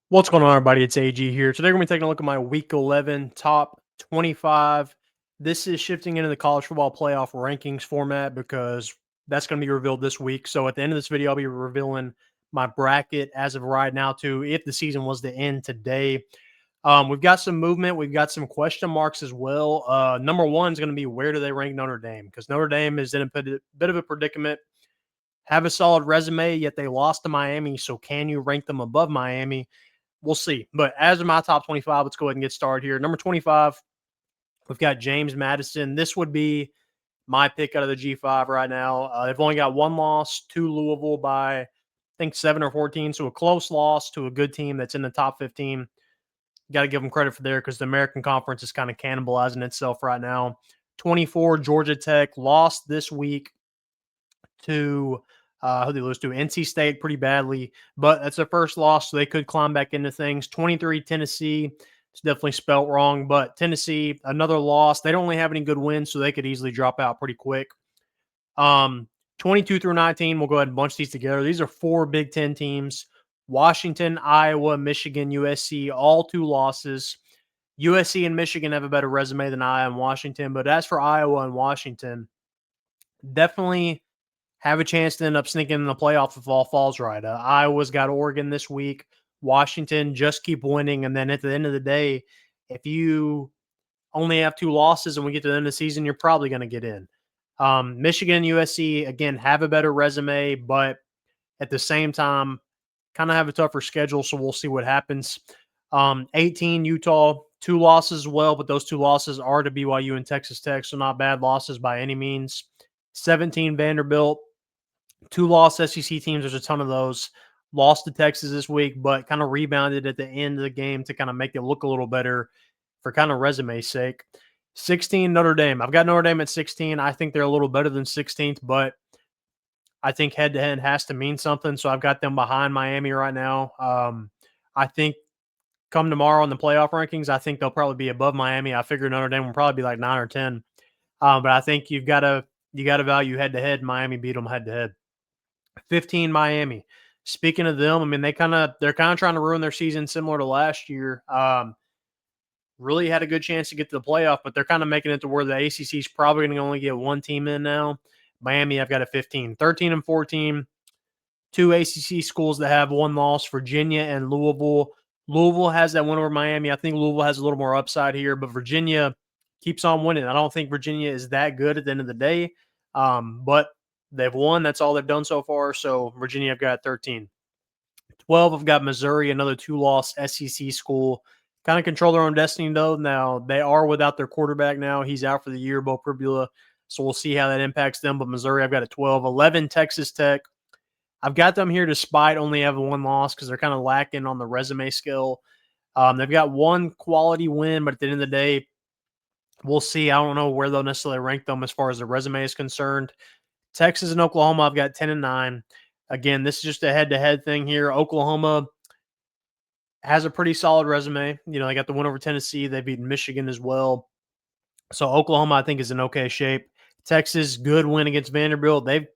What's going on, everybody? It's AG here. Today, we're going to be taking a look at my Week 11 top 25. This is shifting into the college football playoff rankings format because that's going to be revealed this week. So, at the end of this video, I'll be revealing my bracket as of right now, too, if the season was to end today. We've got some movement. We've got some question marks as well. Number one is going to be, where do they rank Notre Dame? Because Notre Dame is in a bit of a predicament. Have a solid resume, yet they lost to Miami. So, can you rank them above Miami? We'll see. But as of my top 25, let's go ahead and get started here. Number 25, we've got James Madison. This would be my pick out of the G5 right now. They've only got one loss to Louisville by, I think, 7 or 14. So a close loss to a good team that's in the top 15. Got to give them credit for there because the American Conference is kind of cannibalizing itself right now. 24, Georgia Tech lost this week to who they lose to NC State pretty badly, but that's their first loss, so they could climb back into things. 23 Tennessee, it's definitely spelt wrong, but Tennessee, another loss. They don't really have any good wins, so they could easily drop out pretty quick. 22 through 19, we'll go ahead and bunch these together. These are four Big Ten teams: Washington, Iowa, Michigan, USC, all two losses. USC and Michigan have a better resume than Iowa and Washington, but as for Iowa and Washington, definitely have a chance to end up sneaking in the playoff if all falls right. Iowa's got Oregon this week. Washington, just keep winning. And then at the end of the day, if you only have two losses and we get to the end of the season, you're probably going to get in. Michigan, USC, again, have a better resume, but at the same time, kind of have a tougher schedule. So we'll see what happens. 18, Utah, two losses as well, but those two losses are to BYU and Texas Tech, so not bad losses by any means. 17, Vanderbilt, two lost SEC teams. There's a ton of those. Lost to Texas this week, but kind of rebounded at the end of the game to kind of make it look a little better for kind of resume's sake. 16, Notre Dame. I've got Notre Dame at 16. I think they're a little better than 16th, but I think head-to-head has to mean something, so I've got them behind Miami right now. I think come tomorrow in the playoff rankings, I think they'll probably be above Miami. I figure Notre Dame will probably be like 9 or 10. But I think you got to value head-to-head. Miami beat them head-to-head. 15, Miami. Speaking of them, I mean, they're kind of trying to ruin their season similar to last year. Really had a good chance to get to the playoff, but they're kind of making it to where the ACC is probably going to only get one team in now. Miami, I've got a 15. 13 and 14, two ACC schools that have one loss, Virginia and Louisville. Louisville has that win over Miami. I think Louisville has a little more upside here, but Virginia keeps on winning. I don't think Virginia is that good at the end of the day, but they've won. That's all they've done so far. So Virginia, I've got 13. 12, I've got Missouri, another two-loss SEC school. Kind of control their own destiny, though. Now, they are without their quarterback now. He's out for the year, Bo Pribula. So we'll see how that impacts them. But Missouri, I've got a 12. 11, Texas Tech. I've got them here despite only having one loss because they're kind of lacking on the resume skill. They've got one quality win, but at the end of the day, we'll see. I don't know where they'll necessarily rank them as far as the resume is concerned. Texas and Oklahoma, I've got 10 and 9. Again, this is just a head-to-head thing here. Oklahoma has a pretty solid resume. You know, they got the win over Tennessee. They beat Michigan as well. So Oklahoma, I think, is in okay shape. Texas, good win against Vanderbilt. They've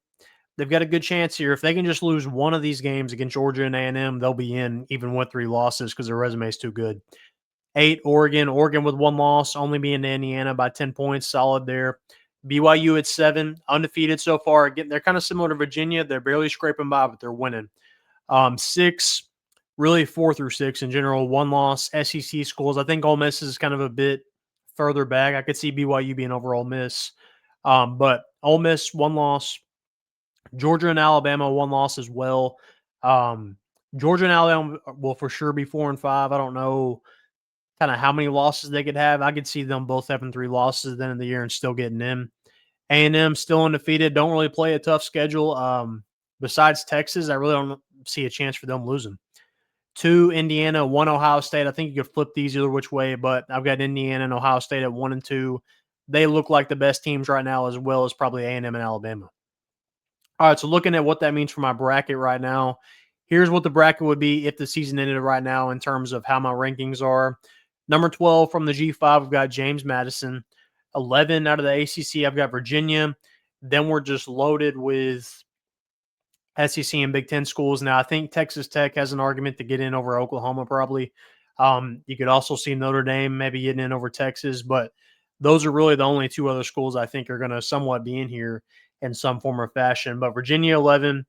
got a good chance here. If they can just lose one of these games against Georgia and A&M, they'll be in even with three losses because their resume is too good. 8, Oregon with one loss, only being to Indiana by 10 points, solid there. BYU at 7, undefeated so far. Again, they're kind of similar to Virginia. They're barely scraping by, but they're winning. 6, really 4 through 6 in general, one loss. SEC schools. I think Ole Miss is kind of a bit further back. I could see BYU being over Ole Miss. But Ole Miss, one loss. Georgia and Alabama, one loss as well. Georgia and Alabama will for sure be 4 and 5. I don't know kind of how many losses they could have. I could see them both having 3 losses at the end of the year and still getting in. A&M still undefeated. Don't really play a tough schedule. Besides Texas, I really don't see a chance for them losing. 2, Indiana, 1, Ohio State. I think you could flip these either which way, but I've got Indiana and Ohio State at 1 and 2. They look like the best teams right now, as well as probably A&M and Alabama. All right, so looking at what that means for my bracket right now, here's what the bracket would be if the season ended right now in terms of how my rankings are. Number 12 from the G5, I've got James Madison. 11 out of the ACC, I've got Virginia. Then we're just loaded with SEC and Big Ten schools. Now, I think Texas Tech has an argument to get in over Oklahoma, probably. You could also see Notre Dame maybe getting in over Texas, but those are really the only two other schools I think are going to somewhat be in here in some form or fashion. But Virginia 11,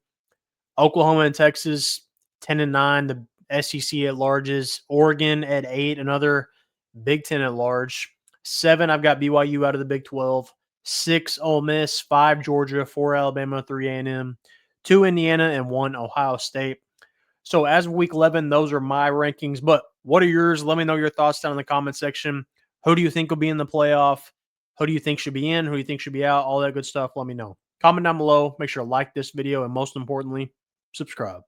Oklahoma and Texas 10-9, the SEC at larges, Oregon at 8, another Big Ten at large. 7, I've got BYU out of the Big 12. 6, Ole Miss. 5, Georgia. 4, Alabama. 3, A&M. 2, Indiana, and 1, Ohio State. So as of week 11, those are my rankings. But what are yours? Let me know your thoughts down in the comment section. Who do you think will be in the playoff? Who do you think should be in? Who do you think should be out? All that good stuff. Let me know. Comment down below. Make sure to like this video. And most importantly, subscribe.